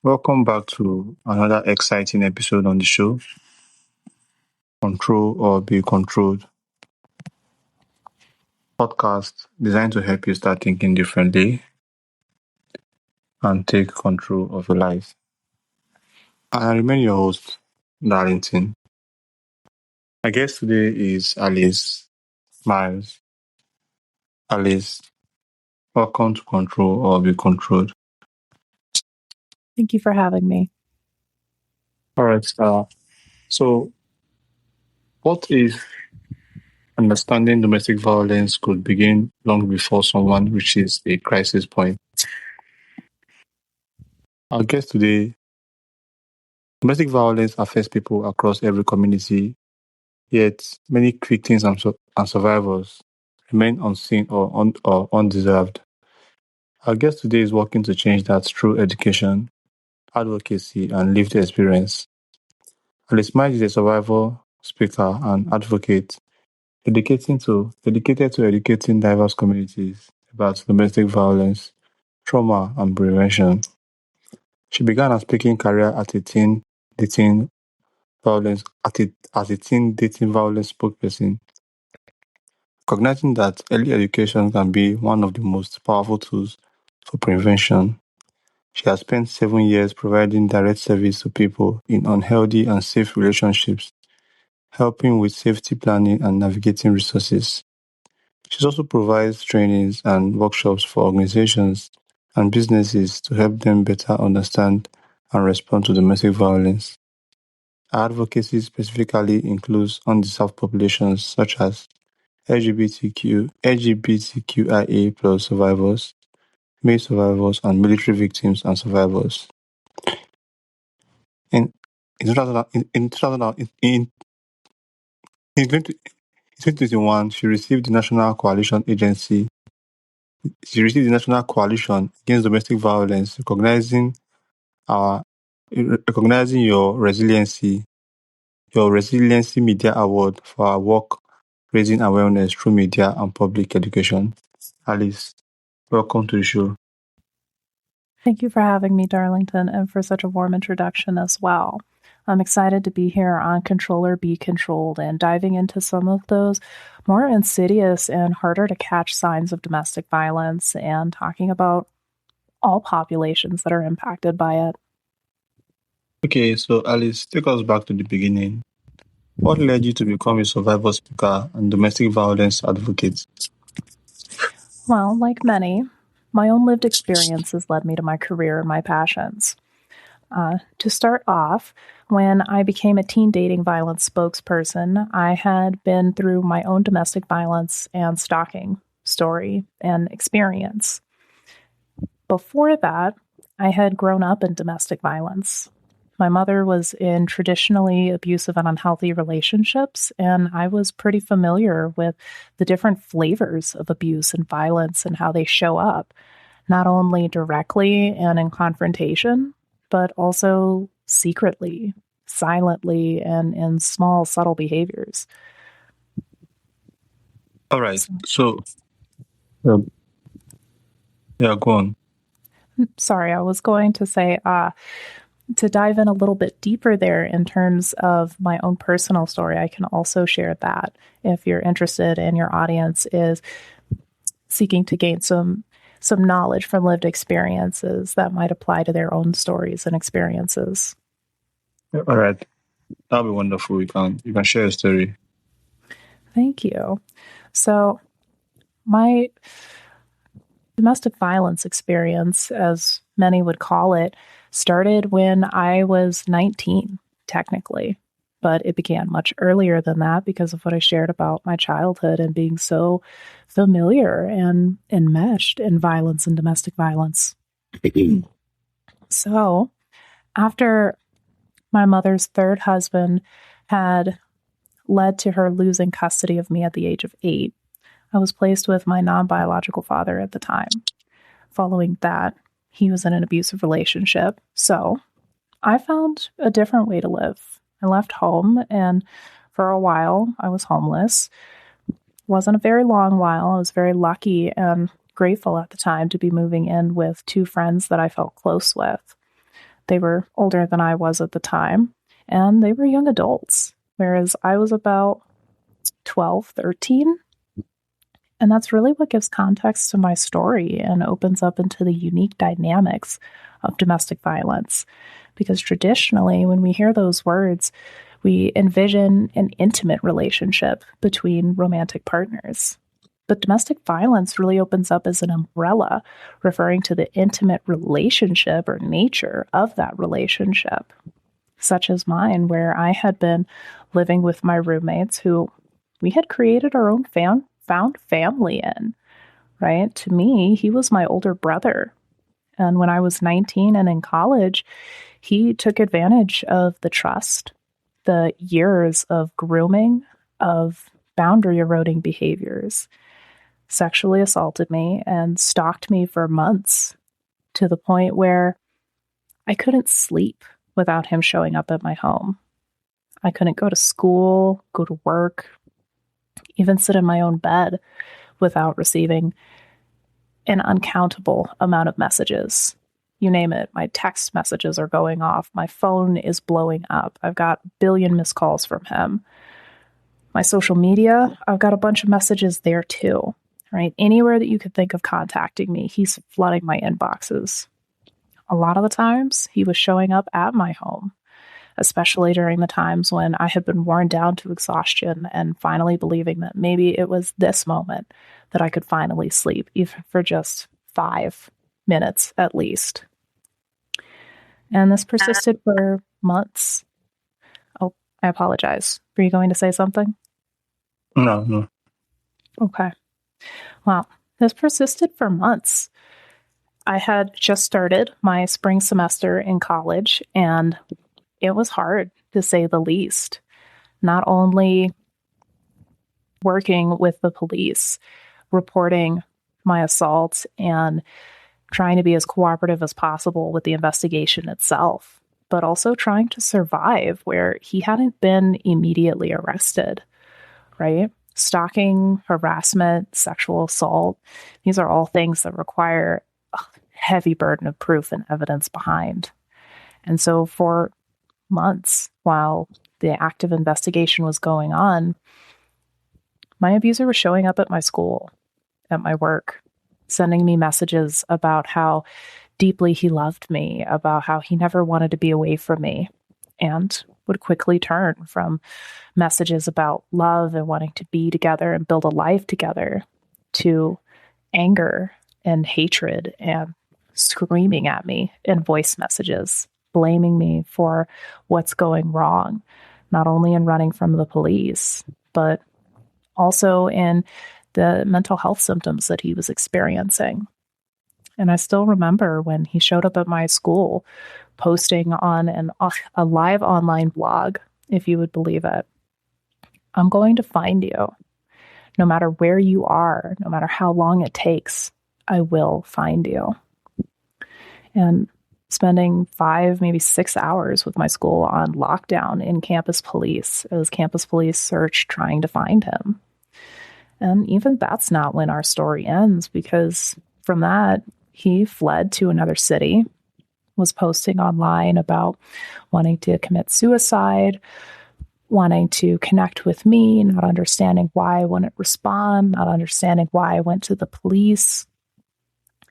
Welcome back to another exciting episode on the show, Control or Be Controlled, podcast designed to help you start thinking differently and take control of your life. I remain your host, Darlington. My guest today is Alice Miles. Alice, welcome to Control or Be Controlled. Thank you for having me. All right. So, what if understanding domestic violence could begin long before someone reaches a crisis point? Our guest today, domestic violence affects people across every community, yet many victims and survivors remain unseen or undeserved. Our guest today is working to change that through education, advocacy, and lived experience. Alice Mike is a survivor, speaker, and advocate dedicated to educating diverse communities about domestic violence, trauma, and prevention. She began her speaking career at a teen dating violence as a teen dating violence spokesperson, recognizing that early education can be one of the most powerful tools for prevention. She has spent 7 years providing direct service to people in unhealthy and safe relationships, helping with safety planning and navigating resources. She also provides trainings and workshops for organizations and businesses to help them better understand and respond to domestic violence. Her advocacy specifically includes undeserved populations such as LGBTQIA plus survivors, male survivors, and military victims and survivors. In in 2000 in 2000 in 2021, she received the National Coalition Against Domestic Violence, our recognizing your Resiliency Media Award for our work raising awareness through media and public education. Alice, welcome to the show. Thank you for having me, Darlington, and for such a warm introduction as well. I'm excited to be here on Control or Be Controlled and diving into some of those more insidious and harder to catch signs of domestic violence and talking about all populations that are impacted by it. Okay, so Alice, take us back to the beginning. What led you to become a survivor speaker and domestic violence advocate? Well, like many, my own lived experiences led me to my career and my passions. To start off, when I became a teen dating violence spokesperson, I had been through my own domestic violence and stalking story and experience. Before that, I had grown up in domestic violence. My mother was in traditionally abusive and unhealthy relationships, and I was pretty familiar with the different flavors of abuse and violence and how they show up, not only directly and in confrontation, but also secretly, silently, and in small, subtle behaviors. All right, so yeah, go on. Sorry, I was going to say, to dive in a little bit deeper there in terms of my own personal story, I can also share that if you're interested and your audience is seeking to gain some knowledge from lived experiences that might apply to their own stories and experiences. All right, that'll be wonderful. You can share a story. Thank you. So, my domestic violence experience, as many would call it, started when I was 19, technically. But it began much earlier than that because of what I shared about my childhood and being so familiar and enmeshed in violence and domestic violence. So, after my mother's third husband had led to her losing custody of me at the age of 8, I was placed with my non-biological father at the time. Following that, he was in an abusive relationship. So I found a different way to live. I left home, and for a while, I was homeless. Wasn't a very long while. I was very lucky and grateful at the time to be moving in with 2 friends that I felt close with. They were older than I was at the time, and they were young adults, whereas I was about 12, 13. And that's really what gives context to my story and opens up into the unique dynamics of domestic violence. Because traditionally, when we hear those words, we envision an intimate relationship between romantic partners. But domestic violence really opens up as an umbrella, referring to the intimate relationship or nature of that relationship, such as mine, where I had been living with my roommates who we had created our own found family in, right? To me, he was my older brother. And when I was 19 and in college, he took advantage of the trust, the years of grooming, of boundary eroding behaviors, sexually assaulted me and stalked me for months to the point where I couldn't sleep without him showing up at my home. I couldn't go to school, go to work, even sit in my own bed without receiving an uncountable amount of messages. You name it, my text messages are going off. My phone is blowing up. I've got a billion missed calls from him. My social media, I've got a bunch of messages there too, right? Anywhere that you could think of contacting me, he's flooding my inboxes. A lot of the times, he was showing up at my home, especially during the times when I had been worn down to exhaustion and finally believing that maybe it was this moment that I could finally sleep, even for just 5 minutes at least. And this persisted for months. Oh, I apologize. Were you going to say something? No. Okay. Well, this persisted for months. I had just started my spring semester in college, and it was hard, to say the least. Not only working with the police, reporting my assault, and trying to be as cooperative as possible with the investigation itself, but also trying to survive where he hadn't been immediately arrested, right? Stalking, harassment, sexual assault, these are all things that require a heavy burden of proof and evidence behind. And so for months, while the active investigation was going on, my abuser was showing up at my school, at my work, sending me messages about how deeply he loved me, about how he never wanted to be away from me, and would quickly turn from messages about love and wanting to be together and build a life together to anger and hatred and screaming at me in voice messages, blaming me for what's going wrong, not only in running from the police, but also in the mental health symptoms that he was experiencing. And I still remember when he showed up at my school posting on a live online blog, if you would believe it. I'm going to find you. No matter where you are, no matter how long it takes, I will find you. And spending 5, maybe 6 hours with my school on lockdown in campus police as campus police search trying to find him. And even that's not when our story ends, because from that, he fled to another city, was posting online about wanting to commit suicide, wanting to connect with me, not understanding why I wouldn't respond, not understanding why I went to the police,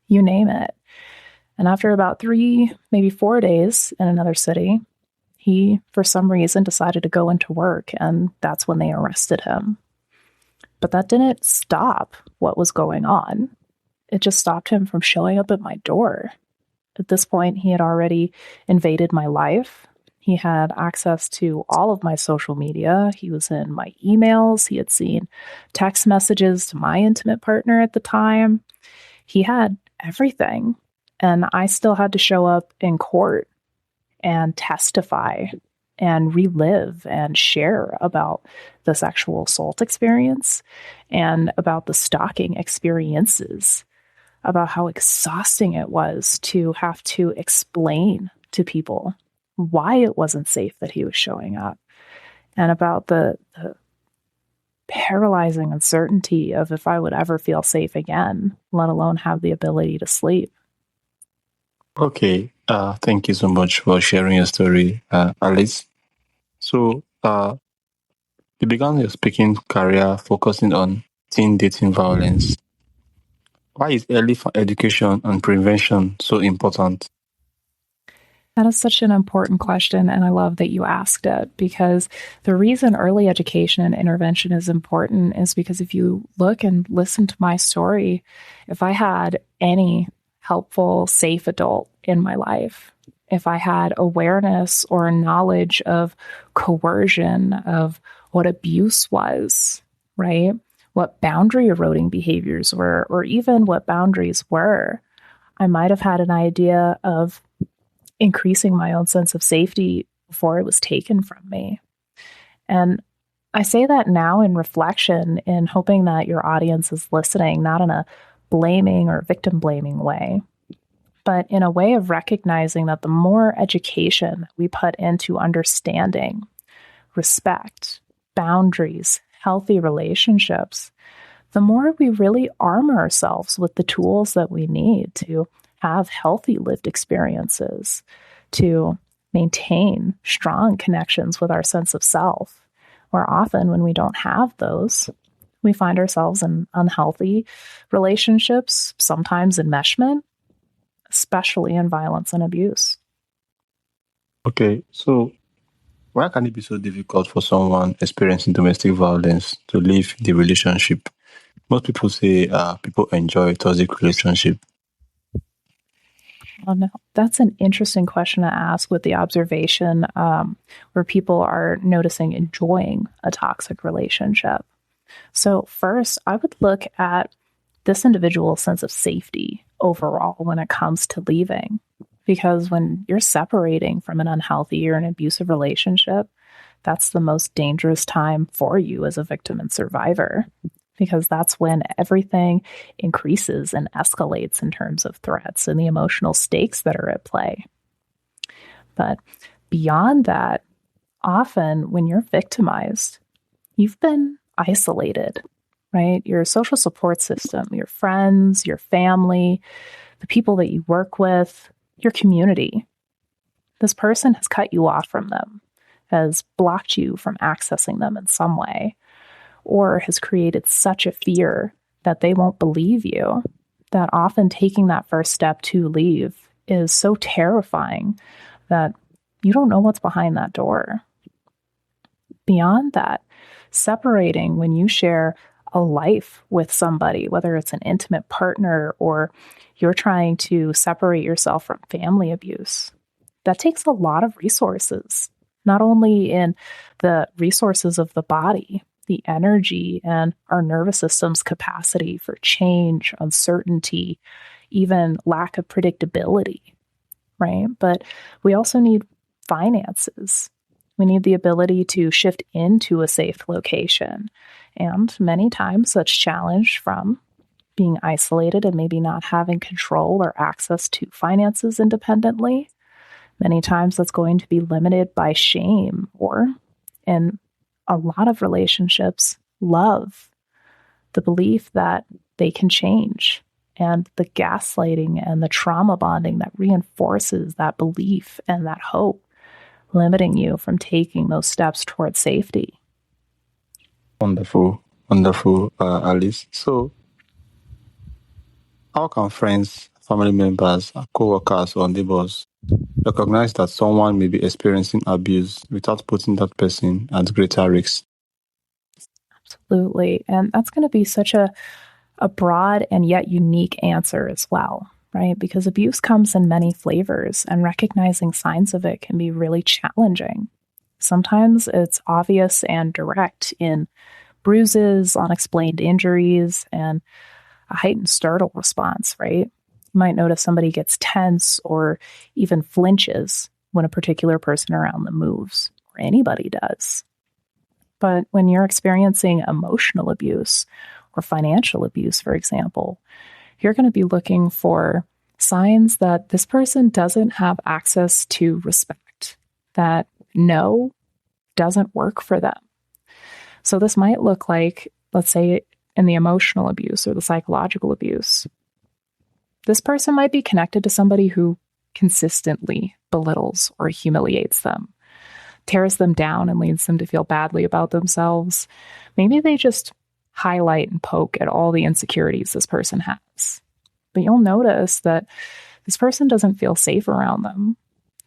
you name it. And after about 3, maybe 4 days in another city, he, for some reason, decided to go into work, and that's when they arrested him. But that didn't stop what was going on. It just stopped him from showing up at my door. At this point, he had already invaded my life. He had access to all of my social media. He was in my emails. He had seen text messages to my intimate partner at the time. He had everything. And I still had to show up in court and testify and relive and share about the sexual assault experience and about the stalking experiences, about how exhausting it was to have to explain to people why it wasn't safe that he was showing up, and about the paralyzing uncertainty of if I would ever feel safe again, let alone have the ability to sleep. Okay. Thank you so much for sharing your story, Alice. So, you began your speaking career focusing on teen dating violence. Why is education and prevention so important? That is such an important question, and I love that you asked it because the reason early education and intervention is important is because if you look and listen to my story, if I had any helpful, safe adult in my life, if I had awareness or knowledge of coercion, of what abuse was, right? What boundary eroding behaviors were, or even what boundaries were, I might have had an idea of increasing my own sense of safety before it was taken from me. And I say that now in reflection, in hoping that your audience is listening, not in a blaming or victim blaming way, but in a way of recognizing that the more education we put into understanding, respect, boundaries, healthy relationships, the more we really arm ourselves with the tools that we need to have healthy lived experiences, to maintain strong connections with our sense of self. Where often when we don't have those, we find ourselves in unhealthy relationships, sometimes enmeshment, especially in violence and abuse. Okay. So, why can it be so difficult for someone experiencing domestic violence to leave the relationship? Most people say people enjoy toxic relationship. Well, no, that's an interesting question to ask with the observation where people are noticing enjoying a toxic relationship. So, first, I would look at this individual's sense of safety overall when it comes to leaving. Because when you're separating from an unhealthy or an abusive relationship, that's the most dangerous time for you as a victim and survivor, because that's when everything increases and escalates in terms of threats and the emotional stakes that are at play. But beyond that, often when you're victimized, you've been isolated, right? Your social support system, your friends, your family, the people that you work with, your community. This person has cut you off from them, has blocked you from accessing them in some way, or has created such a fear that they won't believe you, that often taking that first step to leave is so terrifying that you don't know what's behind that door. Beyond that, separating when you share a life with somebody, whether it's an intimate partner or you're trying to separate yourself from family abuse, that takes a lot of resources, not only in the resources of the body, the energy, and our nervous system's capacity for change, uncertainty, even lack of predictability, right? But we also need finances. We need the ability to shift into a safe location. And many times that's challenged from being isolated and maybe not having control or access to finances independently. Many times that's going to be limited by shame or, in a lot of relationships, love, the belief that they can change, and the gaslighting and the trauma bonding that reinforces that belief and that hope, limiting you from taking those steps towards safety. Wonderful, wonderful, Alice. So, how can friends, family members, co-workers, or neighbors recognize that someone may be experiencing abuse without putting that person at greater risk? Absolutely. And that's going to be such a broad and yet unique answer as well, right? Because abuse comes in many flavors, and recognizing signs of it can be really challenging. Sometimes it's obvious and direct in bruises, unexplained injuries, and a heightened startle response, right? You might notice somebody gets tense or even flinches when a particular person around them moves, or anybody does. But when you're experiencing emotional abuse or financial abuse, for example, you're going to be looking for signs that this person doesn't have access to respect, that no doesn't work for them. So this might look like, let's say, in the emotional abuse or the psychological abuse, this person might be connected to somebody who consistently belittles or humiliates them, tears them down and leads them to feel badly about themselves. Maybe they just highlight and poke at all the insecurities this person has. But you'll notice that this person doesn't feel safe around them.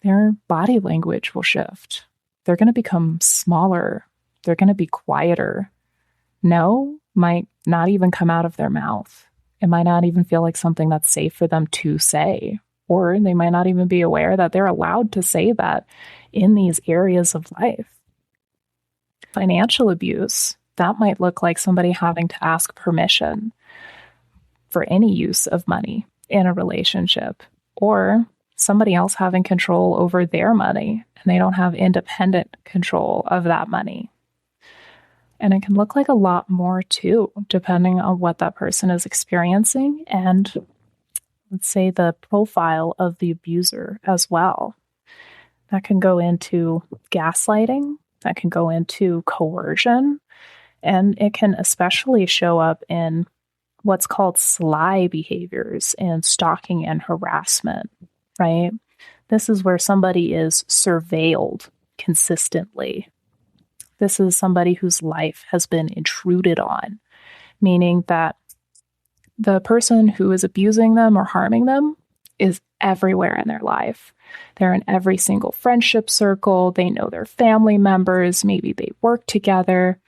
Their body language will shift. They're going to become smaller. They're going to be quieter. No might not even come out of their mouth. It might not even feel like something that's safe for them to say. Or they might not even be aware that they're allowed to say that in these areas of life. Financial abuse, that might look like somebody having to ask permission for any use of money in a relationship, or somebody else having control over their money and they don't have independent control of that money. And it can look like a lot more too, depending on what that person is experiencing and, let's say, the profile of the abuser as well. That can go into gaslighting, that can go into coercion, and it can especially show up in what's called sly behaviors and stalking and harassment, right? This is where somebody is surveilled consistently. This is somebody whose life has been intruded on, meaning that the person who is abusing them or harming them is everywhere in their life. They're in every single friendship circle. They know their family members. Maybe they work together.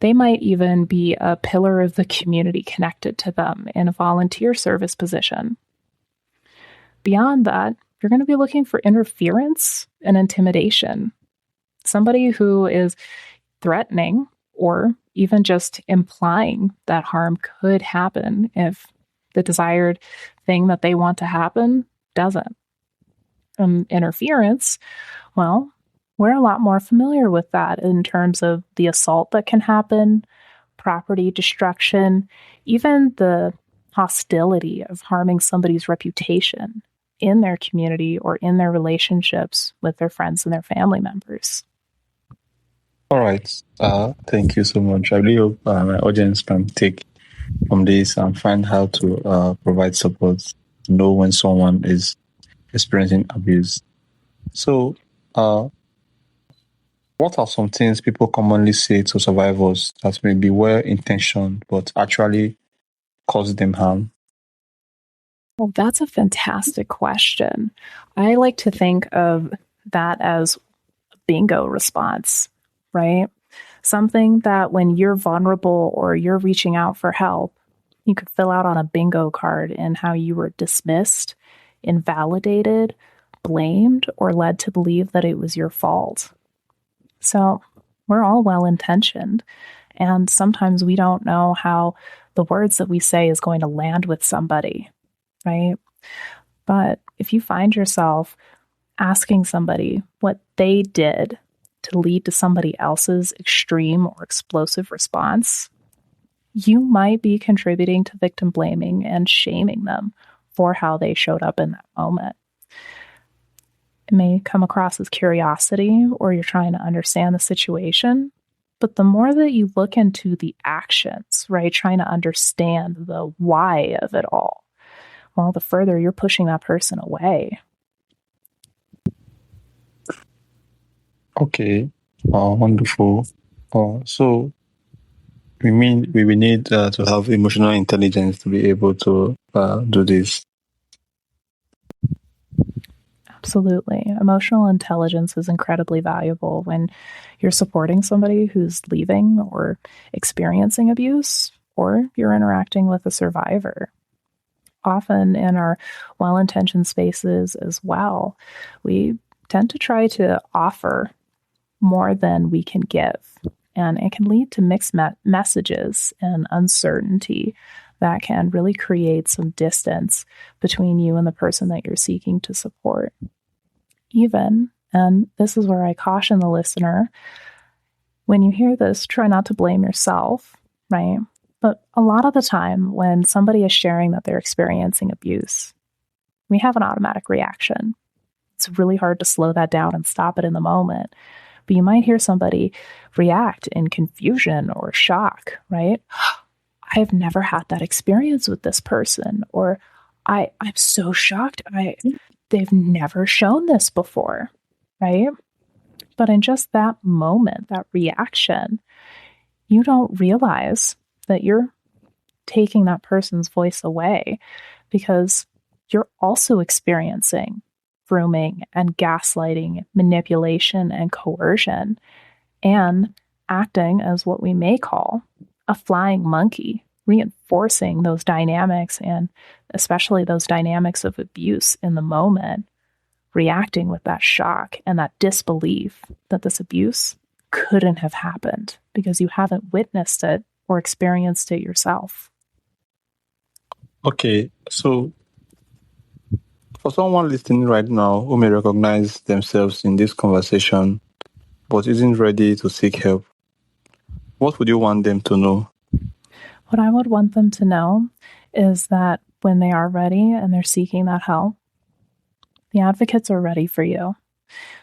They might even be a pillar of the community connected to them in a volunteer service position. Beyond that, you're going to be looking for interference and intimidation. Somebody who is threatening or even just implying that harm could happen if the desired thing that they want to happen doesn't. Interference, well, we're a lot more familiar with that in terms of the assault that can happen, property destruction, even the hostility of harming somebody's reputation in their community or in their relationships with their friends and their family members. All right. Thank you so much. I really hope my audience can take from this and find how to provide support, know when someone is experiencing abuse. So, what are some things people commonly say to survivors that may be well-intentioned but actually cause them harm? Well, that's a fantastic question. I like to think of that as a bingo response, right? Something that when you're vulnerable or you're reaching out for help, you could fill out on a bingo card in how you were dismissed, invalidated, blamed, or led to believe that it was your fault. So we're all well-intentioned, and sometimes we don't know how the words that we say is going to land with somebody, right? But if you find yourself asking somebody what they did to lead to somebody else's extreme or explosive response, you might be contributing to victim blaming and shaming them for how they showed up in that moment. It may come across as curiosity or you're trying to understand the situation, but the more that you look into the actions, right, trying to understand the why of it all, well, the further you're pushing that person away. Okay, wonderful. So we will need to have emotional intelligence to be able to do this. Absolutely. Emotional intelligence is incredibly valuable when you're supporting somebody who's leaving or experiencing abuse, or you're interacting with a survivor. Often in our well-intentioned spaces as well, we tend to try to offer more than we can give. And it can lead to mixed messages and uncertainty that can really create some distance between you and the person that you're seeking to support. Even, and this is where I caution the listener, when you hear this, try not to blame yourself, right? But a lot of the time when somebody is sharing that they're experiencing abuse, we have an automatic reaction. It's really hard to slow that down and stop it in the moment. But you might hear somebody react in confusion or shock, right? I've never had that experience with this person, or I'm so shocked. they've never shown this before, right? But in just that moment, that reaction, you don't realize that you're taking that person's voice away because you're also experiencing grooming and gaslighting, manipulation and coercion, and acting as what we may call a flying monkey, reinforcing those dynamics and especially those dynamics of abuse in the moment, reacting with that shock and that disbelief that this abuse couldn't have happened because you haven't witnessed it or experienced it yourself. Okay, so for someone listening right now who may recognize themselves in this conversation but isn't ready to seek help, what would you want them to know? What I would want them to know is that when they are ready and they're seeking that help, the advocates are ready for you.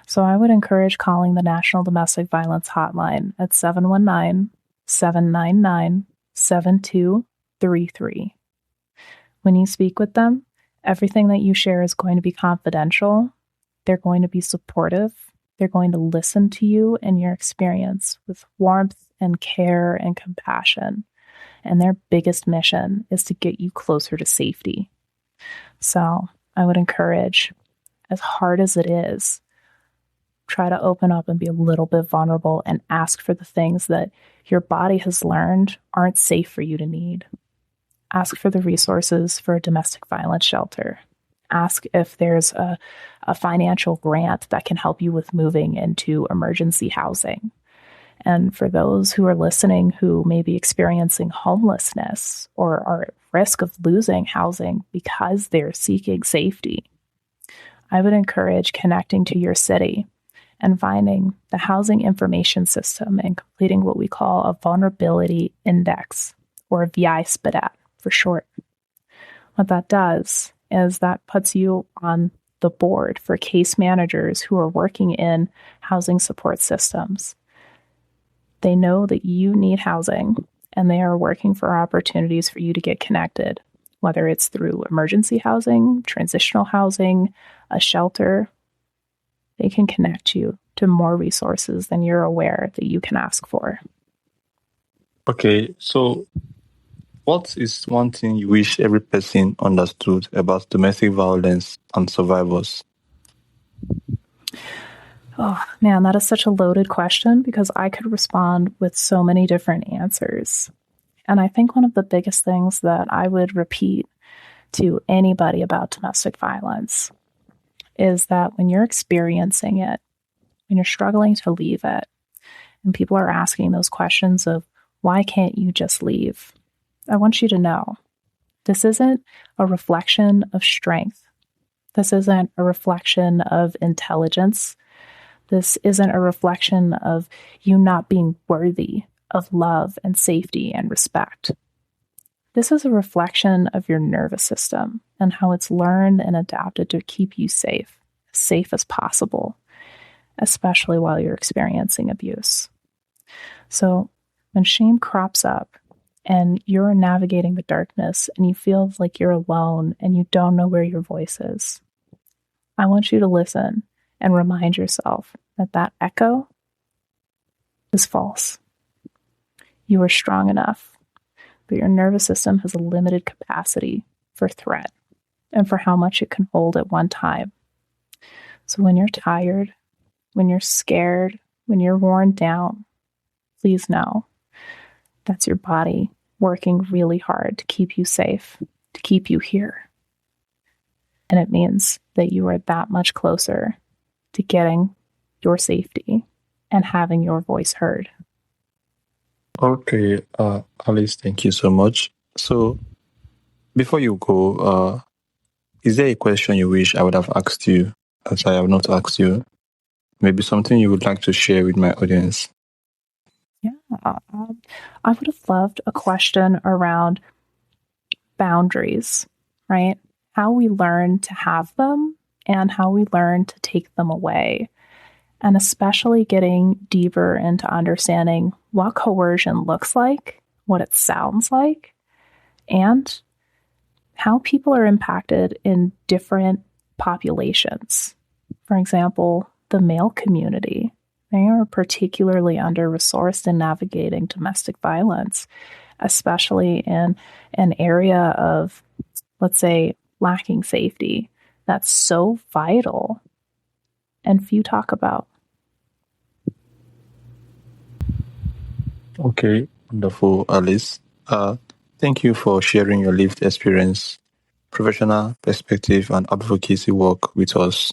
So I would encourage calling the National Domestic Violence Hotline at 719-799-7233. When you speak with them, everything that you share is going to be confidential. They're going to be supportive. They're going to listen to you and your experience with warmth and care and compassion. And their biggest mission is to get you closer to safety. So I would encourage, as hard as it is, try to open up and be a little bit vulnerable and ask for the things that your body has learned aren't safe for you to need. Ask for the resources for a domestic violence shelter. Ask if there's a financial grant that can help you with moving into emergency housing. And for those who are listening who may be experiencing homelessness or are at risk of losing housing because they're seeking safety, I would encourage connecting to your city and finding the housing information system and completing what we call a vulnerability index, or VI-SPDAT for short. What that does is that puts you on the board for case managers who are working in housing support systems. They know that you need housing, and they are working for opportunities for you to get connected, whether it's through emergency housing, transitional housing, a shelter. They can connect you to more resources than you're aware that you can ask for. Okay, so what is one thing you wish every person understood about domestic violence and survivors? Oh, man, that is such a loaded question because I could respond with so many different answers. And I think one of the biggest things that I would repeat to anybody about domestic violence is that when you're experiencing it, when you're struggling to leave it, and people are asking those questions of, why can't you just leave? I want you to know this isn't a reflection of strength. This isn't a reflection of intelligence. This isn't a reflection of you not being worthy of love and safety and respect. This is a reflection of your nervous system and how it's learned and adapted to keep you safe as possible, especially while you're experiencing abuse. So when shame crops up and you're navigating the darkness and you feel like you're alone and you don't know where your voice is, I want you to listen and remind yourself that that echo is false. You are strong enough, but your nervous system has a limited capacity for threat and for how much it can hold at one time. So when you're tired, when you're scared, when you're worn down, please know that's your body working really hard to keep you safe, to keep you here. And it means that you are that much closer to getting your safety and having your voice heard. Okay, Alice, thank you so much. So, before you go, is there a question you wish I would have asked you that I have not asked you? Maybe something you would like to share with my audience? Yeah, I would have loved a question around boundaries, right? How we learn to have them and how we learn to take them away. And especially getting deeper into understanding what coercion looks like, what it sounds like, and how people are impacted in different populations. For example, the male community. They are particularly under-resourced in navigating domestic violence, especially in an area of, let's say, lacking safety that's so vital and few talk about. Okay, wonderful, Alice. Thank you for sharing your lived experience, professional perspective, and advocacy work with us.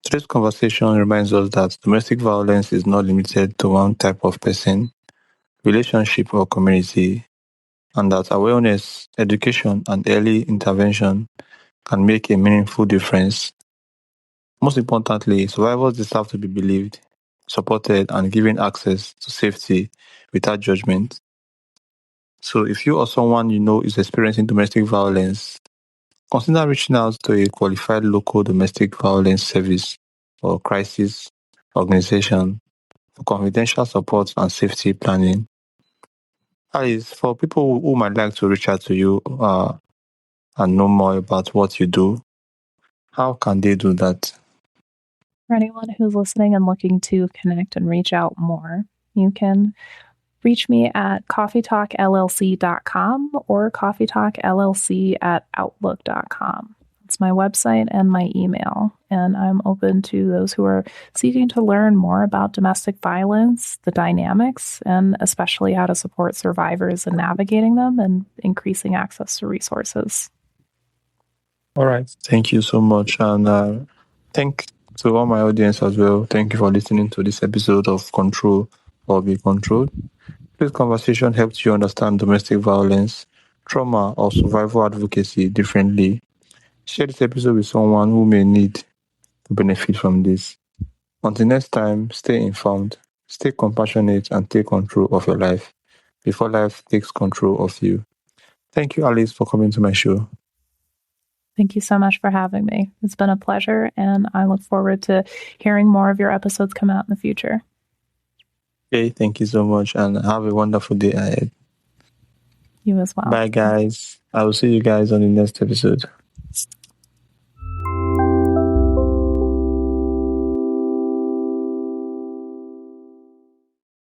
Today's conversation reminds us that domestic violence is not limited to one type of person, relationship, or community, and that awareness, education, and early intervention can make a meaningful difference. Most importantly, survivors deserve to be believed, supported, and given access to safety without judgment. So if you or someone you know is experiencing domestic violence, consider reaching out to a qualified local domestic violence service or crisis organization for confidential support and safety planning. Alice, for people who might like to reach out to you and know more about what you do, how can they do that? For anyone who's listening and looking to connect and reach out more, you can reach me at coffeetalkllc.com or coffeetalkllc@outlook.com. It's my website and my email, and I'm open to those who are seeking to learn more about domestic violence, the dynamics, and especially how to support survivors in navigating them and increasing access to resources. All right. Thank you so much. And thank to all my audience as well. Thank you for listening to this episode of Control or Be Controlled. This conversation helped you understand domestic violence, trauma, or survival advocacy differently. Share this episode with someone who may need to benefit from this. Until next time, stay informed, stay compassionate, and take control of your life before life takes control of you. Thank you, Alice, for coming to my show. Thank you so much for having me. It's been a pleasure, and I look forward to hearing more of your episodes come out in the future. Okay, thank you so much, and have a wonderful day ahead. You as well. Bye, guys. I will see you guys on the next episode.